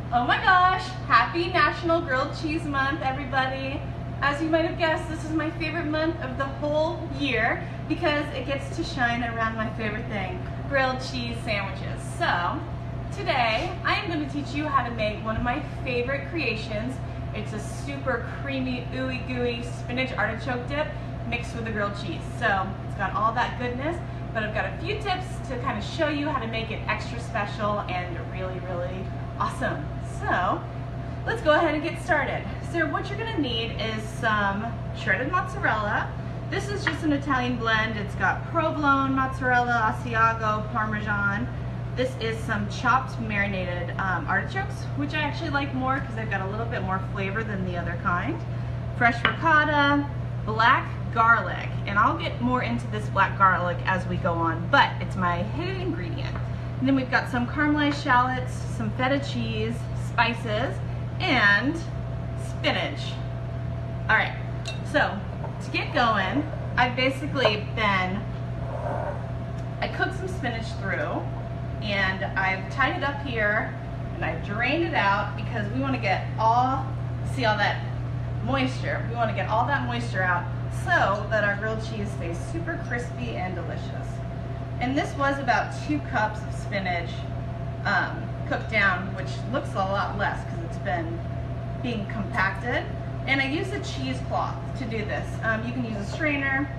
Oh my gosh, happy National Grilled Cheese Month, everybody. As you might have guessed, this is my favorite month of the whole year because it gets to shine around my favorite thing, grilled cheese sandwiches. So, today I am going to teach you how to make one of my favorite creations. It's a super creamy, ooey gooey spinach artichoke dip mixed with the grilled cheese. So, it's got all that goodness, but I've got a few tips to kind of show you how to make it extra special and really, really awesome. So, let's go ahead and get started. So what you're gonna need is some shredded mozzarella. This is just an Italian blend. It's got provolone, mozzarella, Asiago, Parmesan. This is some chopped marinated artichokes, which I actually like more because they've got a little bit more flavor than the other kind. Fresh ricotta, black garlic, and I'll get more into this black garlic as we go on, but it's my hidden ingredient. And then we've got some caramelized shallots, some feta cheese, spices, and spinach. All right, so to get going, I cooked some spinach through, and I've tied it up here, and I've drained it out because we want to get see all that moisture. We want to get all that moisture out so that our grilled cheese stays super crispy and delicious. And this was about 2 cups of spinach cooked down, which looks a lot less because it's been being compacted. And I used a cheesecloth to do this. You can use a strainer,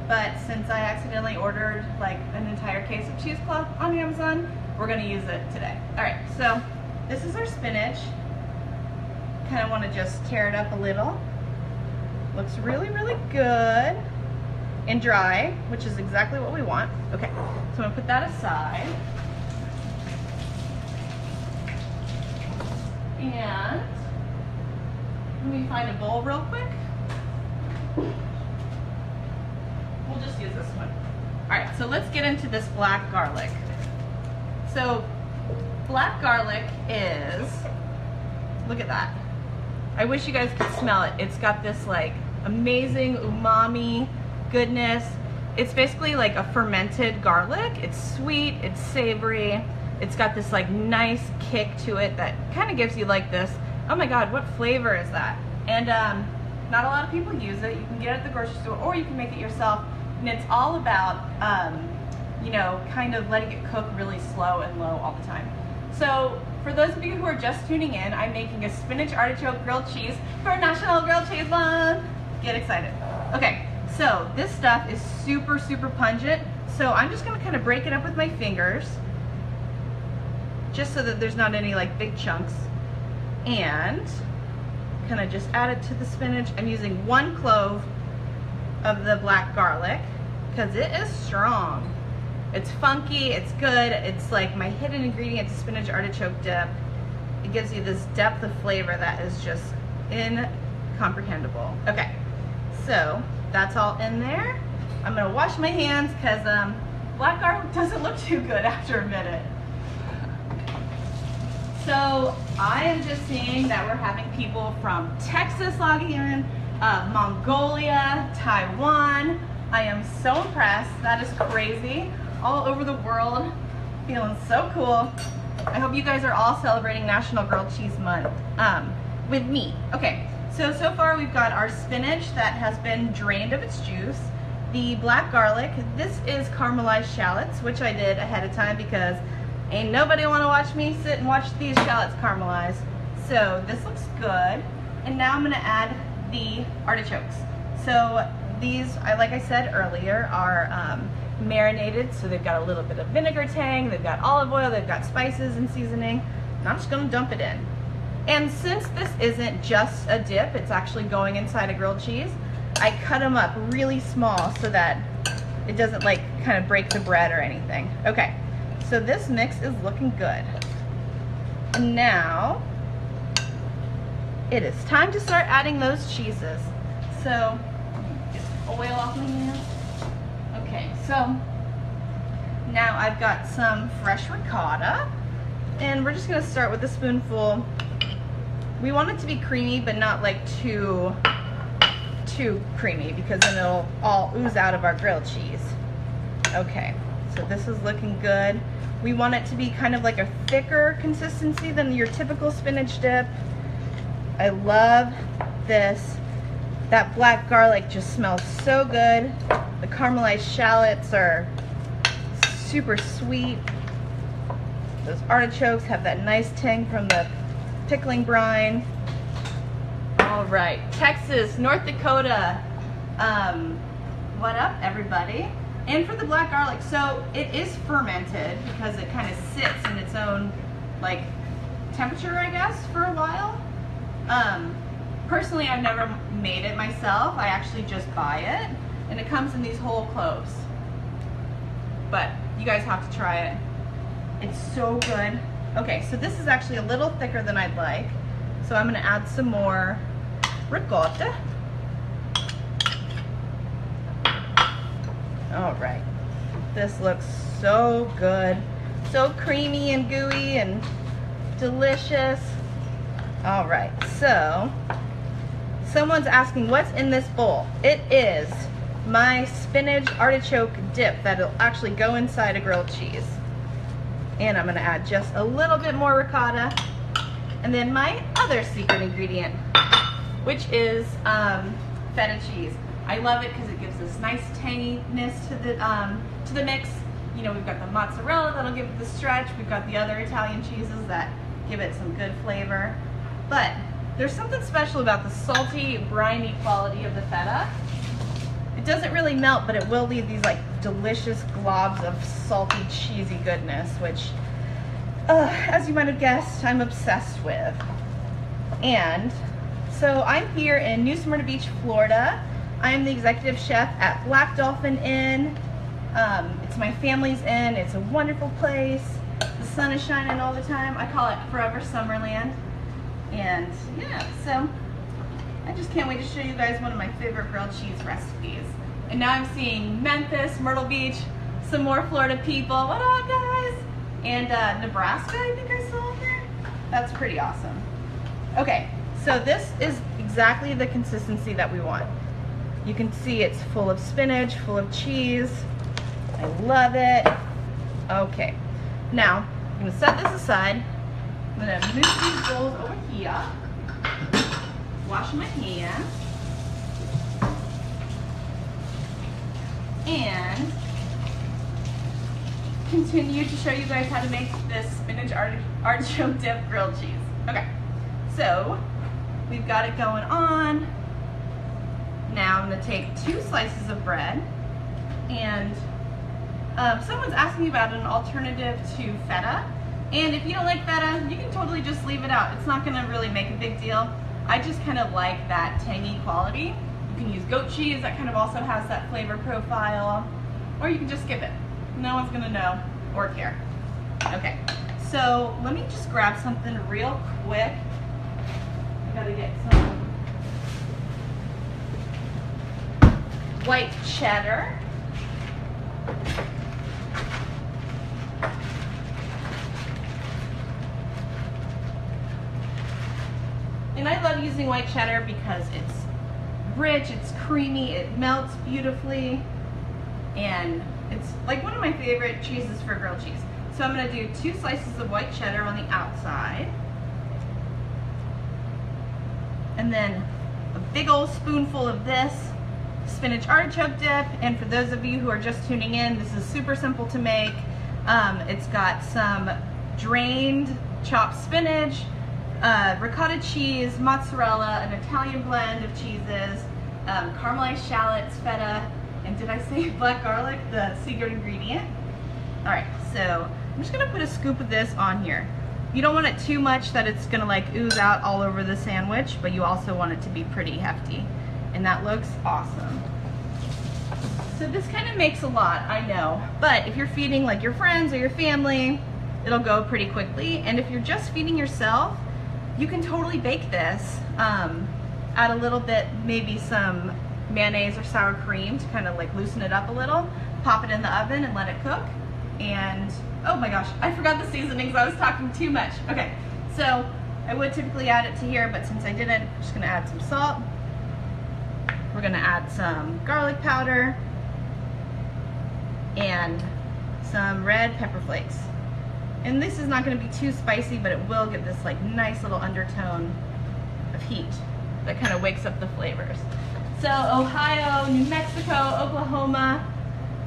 but since I accidentally ordered like an entire case of cheesecloth on Amazon, we're gonna use it today. All right, so this is our spinach. Kind of want to just tear it up a little. Looks really, really good and dry, which is exactly what we want. Okay, so I'm gonna put that aside. And let me find a bowl real quick. We'll just use this one. All right, so let's get into this black garlic. So black garlic is, look at that. I wish you guys could smell it. It's got this like amazing umami goodness. It's basically like a fermented garlic. It's sweet, it's savory. It's got this like nice kick to it that kind of gives you like this, oh my God, what flavor is that? And not a lot of people use it. You can get it at the grocery store or you can make it yourself. And it's all about, you know, kind of letting it cook really slow and low all the time. So for those of you who are just tuning in, I'm making a spinach artichoke grilled cheese for National Grilled Cheese Month. Get excited. Okay, so this stuff is super, super pungent. So I'm just gonna kind of break it up with my fingers, just so that there's not any like big chunks, and kind of just add it to the spinach. I'm using 1 clove of the black garlic because it is strong. It's funky, it's good. It's like my hidden ingredient to spinach artichoke dip. It gives you this depth of flavor that is just incomprehensible. Okay, so that's all in there. I'm gonna wash my hands because black garlic doesn't look too good after a minute. So I am just seeing that we're having people from Texas logging in, Mongolia, Taiwan. I am so impressed. That is crazy. All over the world, feeling so cool. I hope you guys are all celebrating National Grilled Cheese Month with me. Okay, so far we've got our spinach that has been drained of its juice, the black garlic. This is caramelized shallots, which I did ahead of time because ain't nobody want to watch me sit and watch these shallots caramelize. So this looks good. And now I'm going to add the artichokes. So these, like I said earlier, are marinated, so they've got a little bit of vinegar tang, they've got olive oil, they've got spices and seasoning, and I'm just going to dump it in. And since this isn't just a dip, it's actually going inside a grilled cheese, I cut them up really small so that it doesn't like kind of break the bread or anything. Okay, so this mix is looking good. And now it is time to start adding those cheeses. So get oil off my hands. Okay, so now I've got some fresh ricotta, and we're just gonna start with a spoonful. We want it to be creamy, but not like too creamy, because then it'll all ooze out of our grilled cheese. Okay, so this is looking good. We want it to be kind of like a thicker consistency than your typical spinach dip. I love this. That black garlic just smells so good. The caramelized shallots are super sweet. Those artichokes have that nice tang from the pickling brine. All right, Texas, North Dakota. What up, everybody? And for the black garlic, so it is fermented because it kind of sits in its own like temperature, I guess, for a while. Personally, I've never made it myself. I actually just buy it, and it comes in these whole cloves. But you guys have to try it. It's so good. Okay, so this is actually a little thicker than I'd like, so I'm gonna add some more ricotta. All right, this looks so good. So creamy and gooey and delicious. All right, so someone's asking what's in this bowl. It is my spinach artichoke dip that'll actually go inside a grilled cheese. And I'm gonna add just a little bit more ricotta. And then my other secret ingredient, which is feta cheese. I love it because it gives this nice tanginess to the mix. You know, we've got the mozzarella that'll give it the stretch. We've got the other Italian cheeses that give it some good flavor. But there's something special about the salty, briny quality of the feta. It doesn't really melt, but it will leave these like delicious globs of salty, cheesy goodness, which, as you might have guessed, I'm obsessed with. And so I'm here in New Smyrna Beach, Florida. I am the executive chef at Black Dolphin Inn. It's my family's inn. It's a wonderful place. The sun is shining all the time. I call it Forever Summerland. And yeah, so I just can't wait to show you guys one of my favorite grilled cheese recipes. And now I'm seeing Memphis, Myrtle Beach, some more Florida people. What up, guys? And Nebraska, I think I saw there. That's pretty awesome. Okay, so this is exactly the consistency that we want. You can see it's full of spinach, full of cheese. I love it. Okay, now I'm gonna set this aside. I'm gonna move these bowls over here. Wash my hands. And continue to show you guys how to make this spinach artichoke dip grilled cheese. Okay, so we've got it going on. Now I'm gonna take 2 slices of bread, and someone's asking about an alternative to feta. And if you don't like feta, you can totally just leave it out. It's not gonna really make a big deal. I just kind of like that tangy quality. You can use goat cheese, that kind of also has that flavor profile, or you can just skip it. No one's gonna know or care. Okay, so let me just grab something real quick. I gotta get some white cheddar. And I love using white cheddar because it's rich, it's creamy, it melts beautifully, and it's like one of my favorite cheeses for grilled cheese. So I'm gonna do 2 slices of white cheddar on the outside, and then a big old spoonful of this spinach artichoke dip. And for those of you who are just tuning in, this is super simple to make. It's got some drained chopped spinach, ricotta cheese, mozzarella, an Italian blend of cheeses, caramelized shallots, feta, and did I say black garlic, the secret ingredient? All right, so I'm just gonna put a scoop of this on here. You don't want it too much that it's gonna like ooze out all over the sandwich, but you also want it to be pretty hefty. And that looks awesome. So this kind of makes a lot, I know, but if you're feeding like your friends or your family, it'll go pretty quickly. And if you're just feeding yourself, you can totally bake this. Add a little bit, maybe some mayonnaise or sour cream to kind of like loosen it up a little. Pop it in the oven and let it cook. And oh my gosh, I forgot the seasonings. I was talking too much. Okay, so I would typically add it to here, but since I didn't, I'm just gonna add some salt. We're gonna add some garlic powder and some red pepper flakes. And this is not going to be too spicy, but it will give this like nice little undertone of heat that kind of wakes up the flavors. So Ohio, New Mexico, Oklahoma,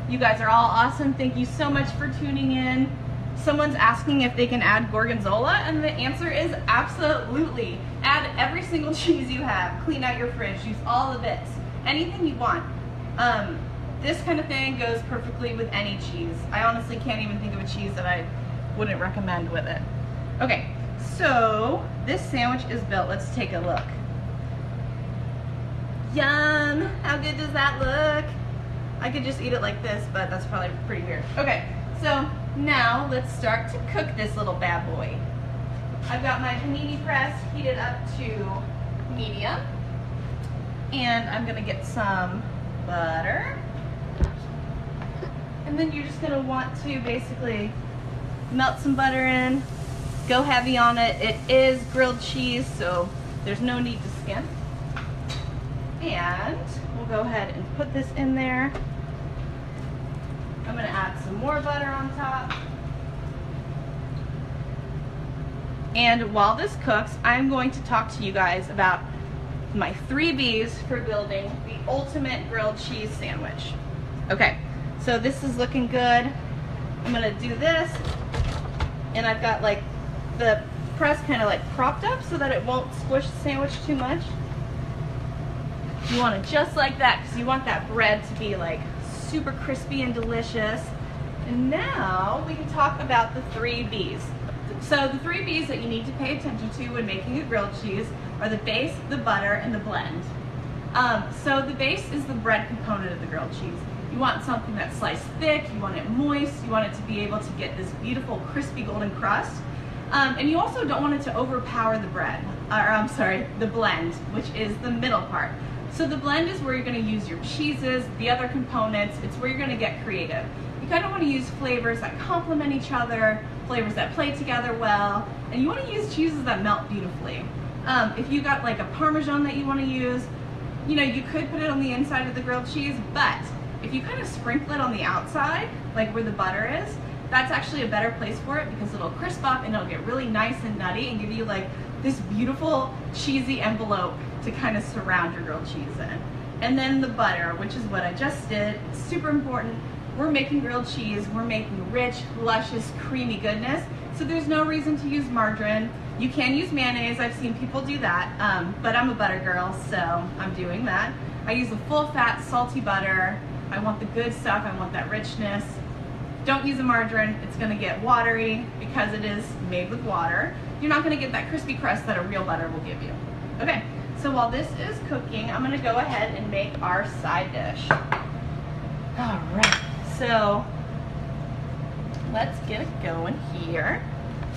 you guys are all awesome. Thank you so much for tuning in. Someone's asking if they can add gorgonzola, and the answer is absolutely. Add every single cheese you have. Clean out your fridge. Use all the bits. Anything you want. This kind of thing goes perfectly with any cheese. I honestly can't even think of a cheese that I wouldn't recommend with it. Okay, so this sandwich is built. Let's take a look. Yum! How good does that look? I could just eat it like this, but that's probably pretty weird. Okay, so now let's start to cook this little bad boy. I've got my panini press heated up to medium, and I'm gonna get some butter. And then you're just gonna want to basically melt some butter in, go heavy on it. It is grilled cheese, so there's no need to skim. And we'll go ahead and put this in there. I'm gonna add some more butter on top. And while this cooks, I'm going to talk to you guys about my 3 B's for building the ultimate grilled cheese sandwich. Okay, so this is looking good. I'm gonna do this, and I've got like the press kind of like propped up so that it won't squish the sandwich too much. You want it just like that because you want that bread to be like super crispy and delicious. And now we can talk about the 3 B's. So the 3 B's that you need to pay attention to when making a grilled cheese are the base, the butter, and the blend. So the base is the bread component of the grilled cheese. You want something that's sliced thick, you want it moist, you want it to be able to get this beautiful crispy golden crust. And you also don't want it to overpower the bread, the blend, which is the middle part. So the blend is where you're going to use your cheeses, the other components. It's where you're going to get creative. You kind of want to use flavors that complement each other, flavors that play together well, and you want to use cheeses that melt beautifully. If you got like a Parmesan that you want to use, you know, you could put it on the inside of the grilled cheese, but if you kind of sprinkle it on the outside, like where the butter is, that's actually a better place for it because it'll crisp up and it'll get really nice and nutty and give you like this beautiful cheesy envelope to kind of surround your grilled cheese in. And then the butter, which is what I just did, it's super important. We're making grilled cheese, we're making rich, luscious, creamy goodness, so there's no reason to use margarine. You can use mayonnaise, I've seen people do that, but I'm a butter girl, so I'm doing that. I use a full fat, salty butter. I want the good stuff, I want that richness. Don't use a margarine, it's gonna get watery because it is made with water. You're not gonna get that crispy crust that a real butter will give you. Okay, so while this is cooking, I'm gonna go ahead and make our side dish. All right, so let's get it going here.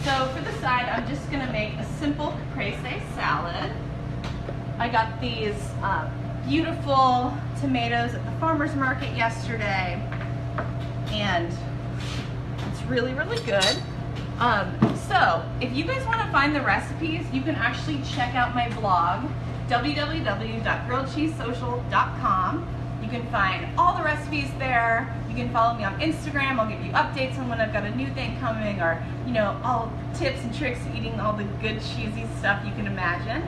So for the side, I'm just gonna make a simple caprese salad. I got these beautiful tomatoes at the farmer's market yesterday, and it's really, really good. So if you guys want to find the recipes, you can actually check out my blog, www.grilledcheesesocial.com. You can find all the recipes there. You can follow me on Instagram. I'll give you updates on when I've got a new thing coming, or, you know, all tips and tricks to eating all the good cheesy stuff you can imagine.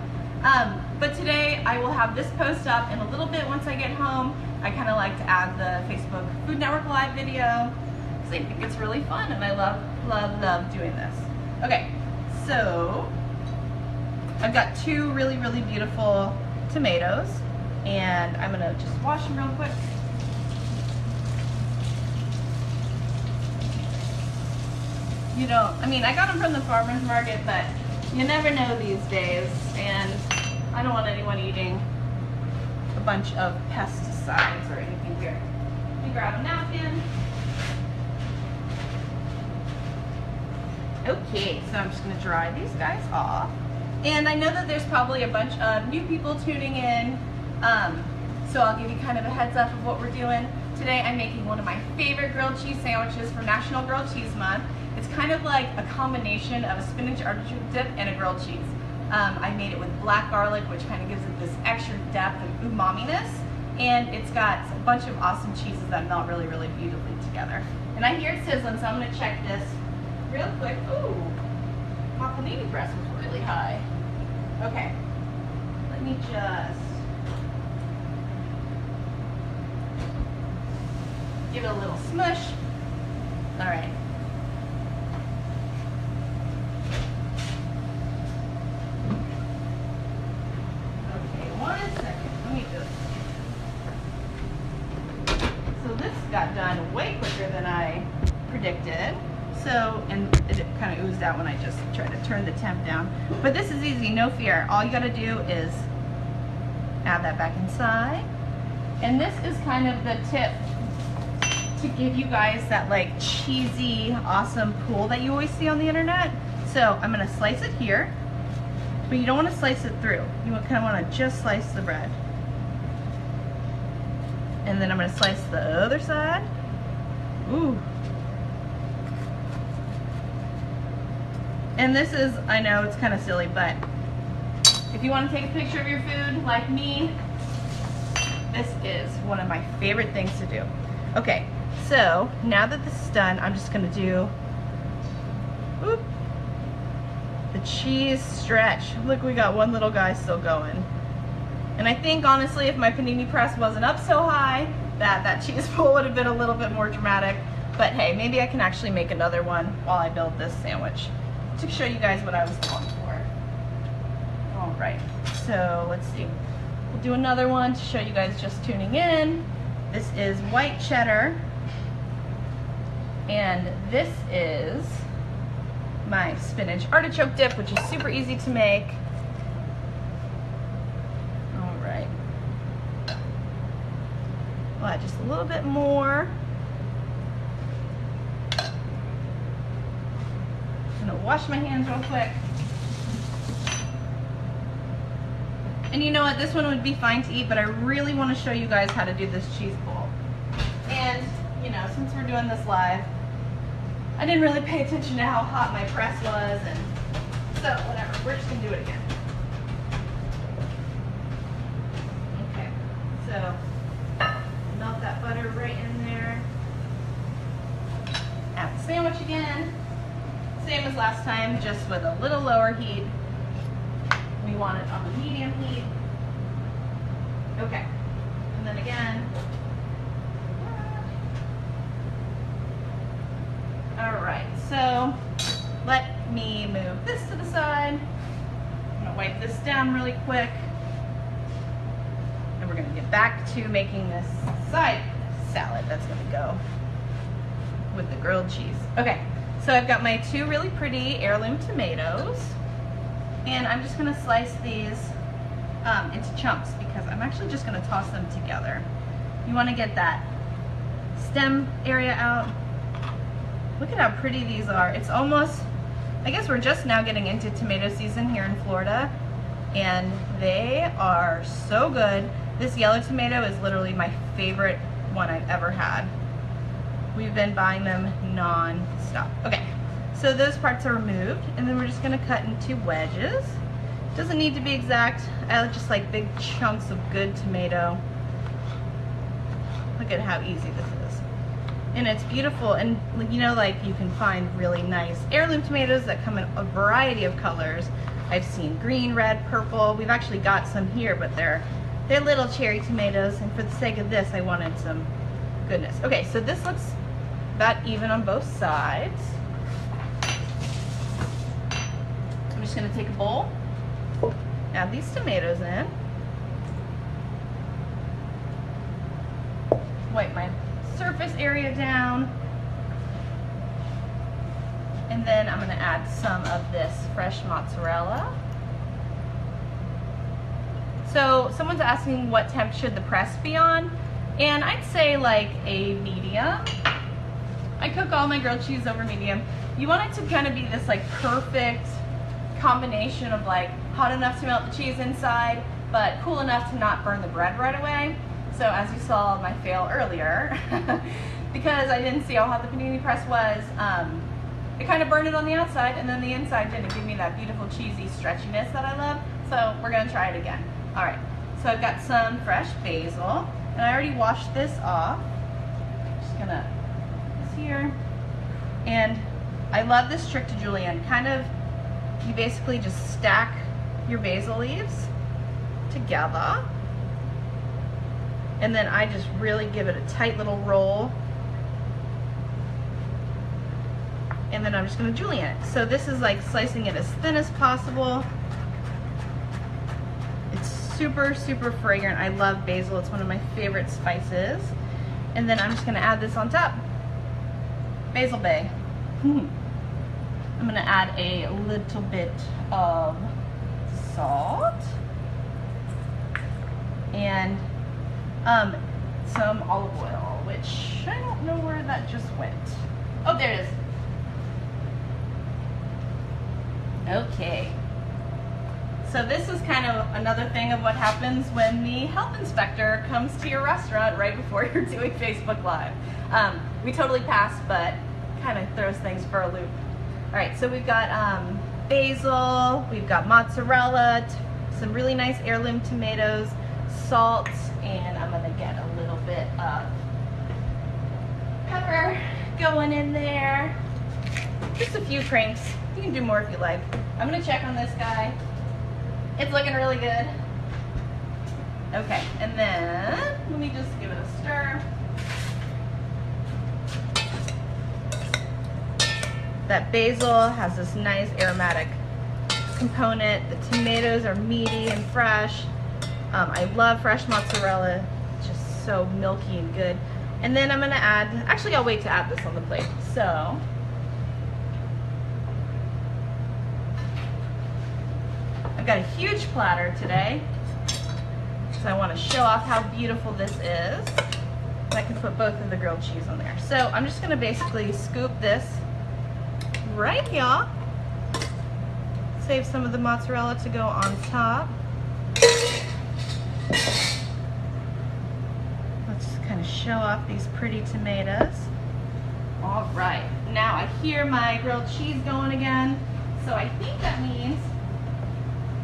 But today I will have this post up in a little bit once I get home. I kind of like to add the Facebook Food Network Live video because I think it's really fun and I love, love, love doing this. Okay, so I've got 2 really, really beautiful tomatoes, and I'm gonna just wash them real quick. You know, I mean, I got them from the farmer's market, but you never know these days, and I don't want anyone eating a bunch of pesticides or anything weird. Let me grab a napkin. Okay, so I'm just gonna dry these guys off. And I know that there's probably a bunch of new people tuning in, so I'll give you kind of a heads up of what we're doing. Today I'm making one of my favorite grilled cheese sandwiches for National Grilled Cheese Month. It's kind of like a combination of a spinach artichoke dip and a grilled cheese. I made it with black garlic, which kind of gives it this extra depth and umami-ness. And it's got a bunch of awesome cheeses that melt really, really beautifully together. And I hear it sizzling, so I'm gonna check this real quick. Ooh, my panini press was really high. Okay, let me just give it a little smush. All right. Okay, 1 second. Let me just. So this got done way quicker than I predicted. So, and it kind of oozed out when I just tried to turn the temp down. But this is easy, no fear. All you gotta do is add that back inside. And this is kind of the tip to give you guys that like cheesy, awesome pool that you always see on the internet. So I'm gonna slice it here, but you don't wanna slice it through. You kind of wanna just slice the bread. And then I'm gonna slice the other side. Ooh. And this is, I know it's kind of silly, but if you want to take a picture of your food like me, this is one of my favorite things to do. Okay, so now that this is done, I'm just going to do whoop, the cheese stretch. Look, we got one little guy still going. And I think, honestly, if my panini press wasn't up so high, that cheese pull would have been a little bit more dramatic. But hey, maybe I can actually make another one while I build this sandwich, to show you guys what I was going for. All right, so let's see. We'll do another one to show you guys just tuning in. This is white cheddar, and this is my spinach artichoke dip, which is super easy to make. All right. We'll add just a little bit more. Wash my hands real quick. And you know what, this one would be fine to eat, but I really want to show you guys how to do this cheese pull. And, you know, since we're doing this live, I didn't really pay attention to how hot my press was, and so whatever, we're just gonna do it again. Okay, so melt that butter right in there. Add the sandwich again. Same as last time, just with a little lower heat. We want it on the medium heat. Okay, and then again. All right, so let me move this to the side. I'm gonna wipe this down really quick. And we're gonna get back to making this side salad that's gonna go with the grilled cheese. Okay. So I've got my 2 really pretty heirloom tomatoes, and I'm just gonna slice these into chunks because I'm actually just gonna toss them together. You wanna get that stem area out. Look at how pretty these are. It's almost, I guess we're just now getting into tomato season here in Florida, and they are so good. This yellow tomato is literally my favorite one I've ever had. We've been buying them non-stop. Okay, so those parts are removed, and then we're just gonna cut into wedges. Doesn't need to be exact. I just like big chunks of good tomato. Look at how easy this is. And it's beautiful, and you know, like you can find really nice heirloom tomatoes that come in a variety of colors. I've seen green, red, purple. We've actually got some here, but they're little cherry tomatoes, and for the sake of this, I wanted some goodness. Okay, so this looks about even on both sides. I'm just gonna take a bowl, add these tomatoes in, wipe my surface area down, and then I'm gonna add some of this fresh mozzarella. So someone's asking what temp should the press be on, and I'd say like a medium. I cook all my grilled cheese over medium. You want it to kind of be this like perfect combination of like hot enough to melt the cheese inside, but cool enough to not burn the bread right away. So as you saw my fail earlier, because I didn't see how hot the panini press was, it kind of burned it on the outside, and then the inside didn't give me that beautiful cheesy stretchiness that I love. So we're gonna try it again. All right, so I've got some fresh basil, and I already washed this off. Just gonna here, and I love this trick to julienne. Kind of, you basically just stack your basil leaves together. And then I just really give it a tight little roll. And then I'm just gonna julienne it. So this is like slicing it as thin as possible. It's super, super fragrant. I love basil. It's one of my favorite spices. And then I'm just gonna add this on top. Basil bay. I'm gonna add a little bit of salt and some olive oil, which I don't know where that just went. Oh, there it is. Okay. So this is kind of another thing of what happens when the health inspector comes to your restaurant right before you're doing Facebook Live. We totally pass, but kind of throws things for a loop. All right, so we've got basil, we've got mozzarella, some really nice heirloom tomatoes, salt, and I'm gonna get a little bit of pepper going in there. Just a few cranks. You can do more if you like. I'm gonna check on this guy. It's looking really good. Okay, and then let me just give it a stir. That basil has this nice aromatic component. The tomatoes are meaty and fresh. I love fresh mozzarella. It's just so milky and good. And then I'm gonna add, actually I'll wait to add this on the plate. So, I've got a huge platter today. So I wanna show off how beautiful this is. I can put both of the grilled cheese on there. So I'm just gonna basically scoop this right here. Save some of the mozzarella to go on top. Let's just kind of show off these pretty tomatoes. All right, now I hear my grilled cheese going again. So I think that means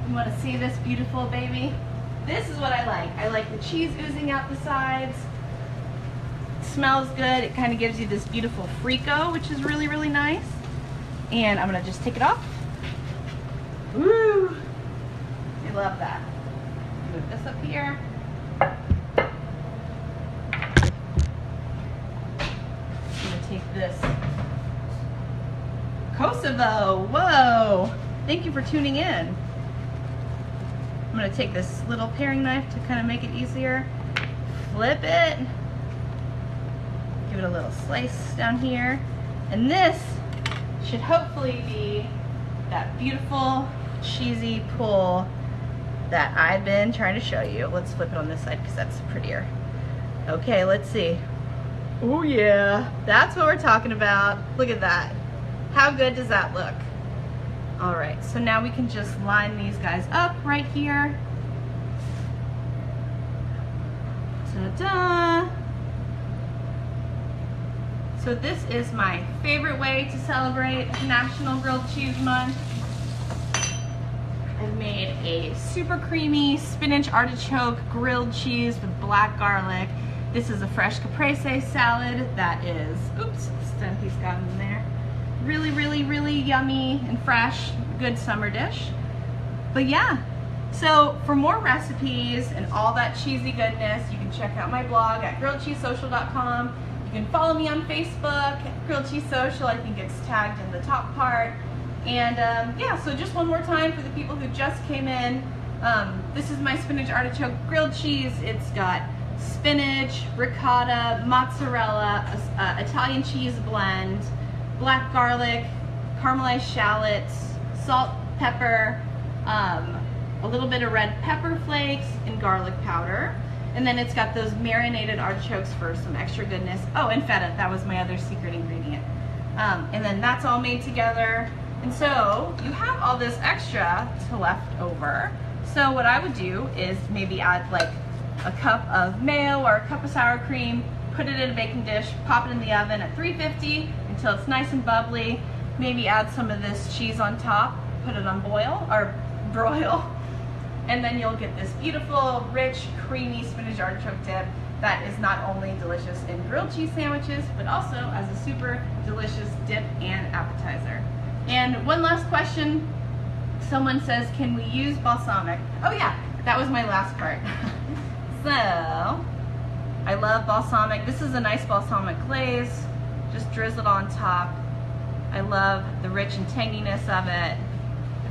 you want to see this beautiful baby? This is what I like. I like the cheese oozing out the sides. It smells good. It kind of gives you this beautiful frico, which is really, really nice. And I'm gonna just take it off. Woo! I love that. Move this up here. I'm gonna take this Kosovo. Whoa! Thank you for tuning in. I'm gonna take this little paring knife to kind of make it easier. Flip it. Give it a little slice down here. And this should hopefully be that beautiful cheesy pull that I've been trying to show you. Let's flip it on this side because that's prettier. Okay, let's see. Oh yeah, that's what we're talking about. Look at that. How good does that look? All right, so now we can just line these guys up right here. Ta-da! So this is my favorite way to celebrate National Grilled Cheese Month. I've made a super creamy spinach artichoke grilled cheese with black garlic. This is a fresh caprese salad that is, oops, stem piece got in there. Really, really, really yummy and fresh, good summer dish. But yeah, so for more recipes and all that cheesy goodness, you can check out my blog at grilledcheesesocial.com. You can follow me on Facebook, Grilled Cheese Social. I think it's tagged in the top part. And yeah, so just one more time for the people who just came in. This is my spinach artichoke grilled cheese. It's got spinach, ricotta, mozzarella, Italian cheese blend, black garlic, caramelized shallots, salt, pepper, a little bit of red pepper flakes, and garlic powder. And then it's got those marinated artichokes for some extra goodness. Oh, and feta, that was my other secret ingredient. And then that's all made together. And so you have all this extra to left over. So what I would do is maybe add like a cup of mayo or a cup of sour cream, put it in a baking dish, pop it in the oven at 350 until it's nice and bubbly. Maybe add some of this cheese on top, put it on boil or broil. And then you'll get this beautiful, rich, creamy spinach artichoke dip that is not only delicious in grilled cheese sandwiches, but also as a super delicious dip and appetizer. And one last question. Someone says, can we use balsamic? Oh yeah, that was my last part. So, I love balsamic. This is a nice balsamic glaze. Just drizzle it on top. I love the rich and tanginess of it.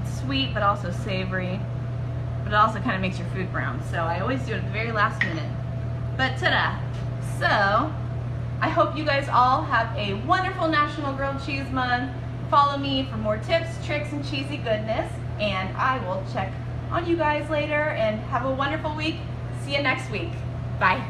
It's sweet, but also savory. But it also kind of makes your food brown. So I always do it at the very last minute. But ta-da! So, I hope you guys all have a wonderful National Grilled Cheese Month. Follow me for more tips, tricks, and cheesy goodness. And I will check on you guys later, and have a wonderful week. See you next week. Bye.